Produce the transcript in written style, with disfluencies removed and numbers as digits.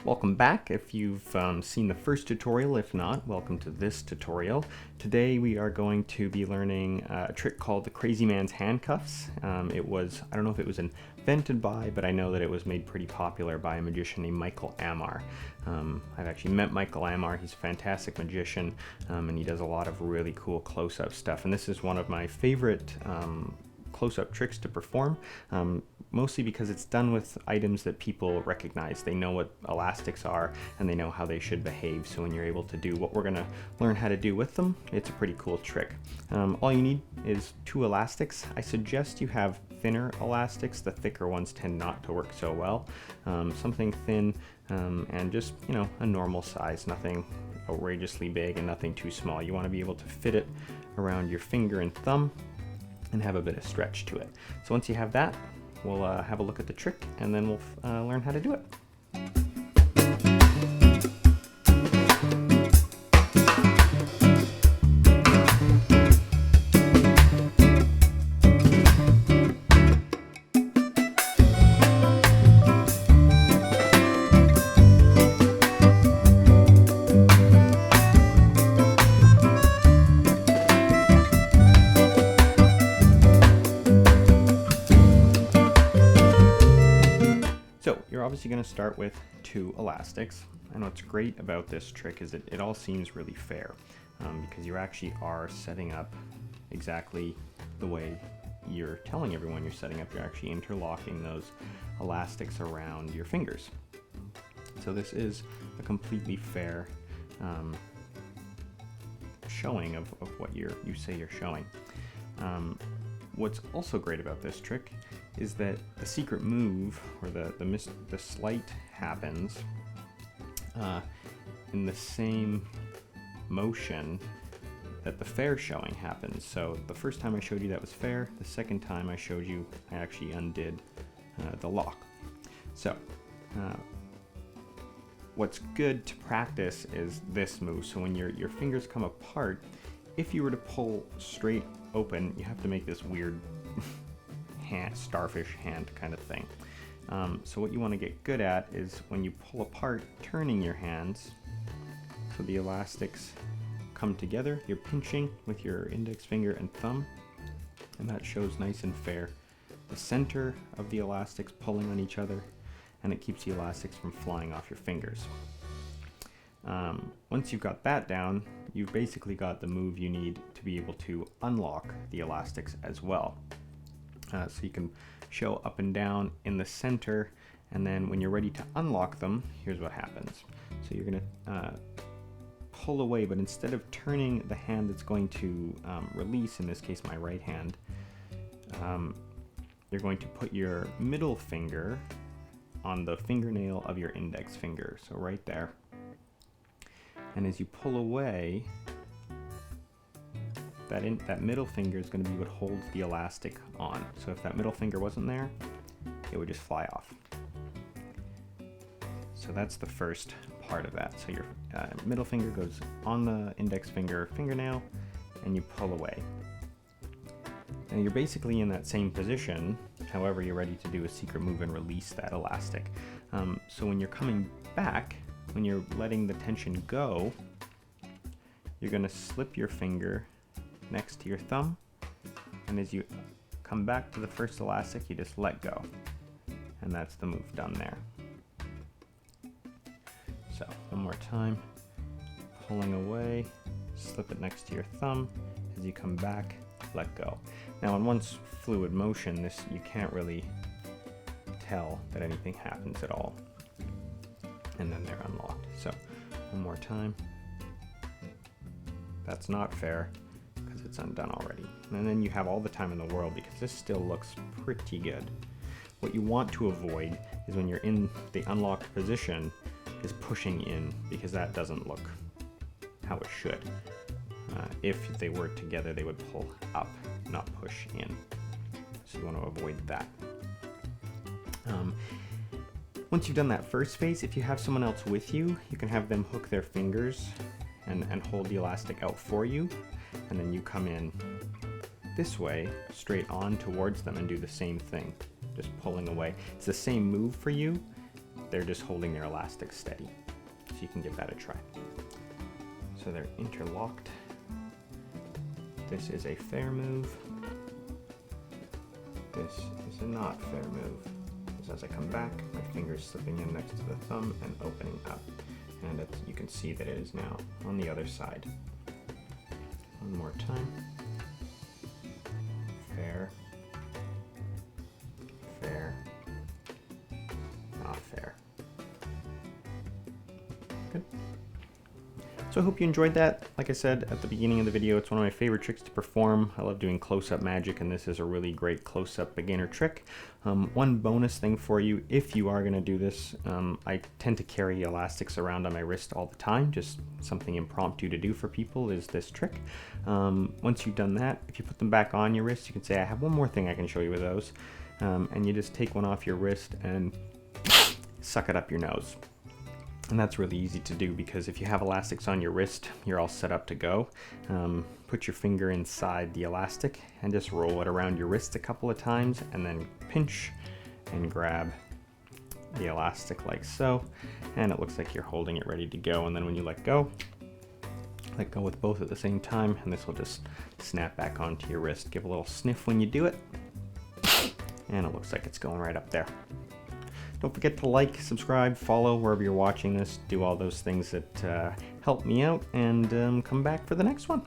Welcome back if you've seen the first tutorial. If not, welcome to this tutorial. Today we are going to be learning a trick called the Crazy Man's Handcuffs. I don't know if it was invented by, but I know that it was made pretty popular by a magician named Michael Amar. I've actually met Michael Amar. He's a fantastic magician, and he does a lot of really cool close-up stuff. And this is one of my favorite close-up tricks to perform, mostly because it's done with items that people recognize. They know what elastics are and they know how they should behave, so when you're able to do what we're going to learn how to do with them, it's a pretty cool trick. All you need is 2 elastics. I suggest you have thinner elastics. The thicker ones tend not to work so well. Something thin and just, a normal size, nothing outrageously big and nothing too small. You want to be able to fit it around your finger and thumb and have a bit of stretch to it. So once you have that, we'll have a look at the trick and then we'll learn how to do it. So you're obviously going to start with 2 elastics, and what's great about this trick is that it all seems really fair, because you actually are setting up exactly the way you're telling everyone you're setting up. You're actually interlocking those elastics around your fingers. So this is a completely fair showing of what you say you're showing. What's also great about this trick is that the secret move, or the sleight, happens in the same motion that the fair showing happens. So the first time I showed you that was fair. The second time I showed you, I actually undid the lock. So what's good to practice is this move. So when your fingers come apart, if you were to pull straight open, you have to make this weird starfish hand kind of thing. So what you want to get good at is when you pull apart, turning your hands so the elastics come together. You're pinching with your index finger and thumb, and that shows nice and fair. The center of the elastics pulling on each other, and it keeps the elastics from flying off your fingers. Once you've got that down, you've basically got the move you need to be able to unlock the elastics as well. So you can show up and down in the center, and then when you're ready to unlock them, here's what happens. So you're going to pull away, but instead of turning the hand that's going to release, in this case my right hand, you're going to put your middle finger on the fingernail of your index finger, so right there. And as you pull away, that middle finger is going to be what holds the elastic on. So if that middle finger wasn't there, it would just fly off. So that's the first part of that. So your middle finger goes on the index finger fingernail, and you pull away. And you're basically in that same position, however you're ready to do a secret move and release that elastic. So when you're coming back, when you're letting the tension go, you're going to slip your finger next to your thumb, and as you come back to the first elastic, you just let go, and that's the move done there. So one more time, pulling away, slip it next to your thumb. As you come back, let go. Now in one fluid motion, you can't really tell that anything happens at all, and then they're unlocked. So one more time. That's not fair because it's undone already. And then you have all the time in the world because this still looks pretty good. What you want to avoid is when you're in the unlocked position is pushing in, because that doesn't look how it should. If they were together, they would pull up, not push in. So you want to avoid that. Once you've done that first phase, if you have someone else with you, you can have them hook their fingers and hold the elastic out for you, and then you come in this way, straight on towards them, and do the same thing, just pulling away. It's the same move for you, they're just holding their elastic steady. So you can give that a try. So they're interlocked. This is a fair move. This is a not fair move. So as I come back, my finger's slipping in next to the thumb and opening up. And you can see that it is now on the other side. One more time. Fair. Fair. Not fair. Good. So I hope you enjoyed that. Like I said at the beginning of the video, it's one of my favorite tricks to perform. I love doing close-up magic, and this is a really great close-up beginner trick. One bonus thing for you, if you are going to do this, I tend to carry elastics around on my wrist all the time. Just something impromptu to do for people is this trick. Once you've done that, if you put them back on your wrist, you can say, I have one more thing I can show you with those. And you just take one off your wrist and suck it up your nose. And that's really easy to do because if you have elastics on your wrist, you're all set up to go. Put your finger inside the elastic and just roll it around your wrist a couple of times and then pinch and grab the elastic like so. And it looks like you're holding it ready to go. And then when you let go with both at the same time, and this will just snap back onto your wrist. Give a little sniff when you do it. And it looks like it's going right up there. Don't forget to like, subscribe, follow wherever you're watching this. Do all those things that help me out, and come back for the next one.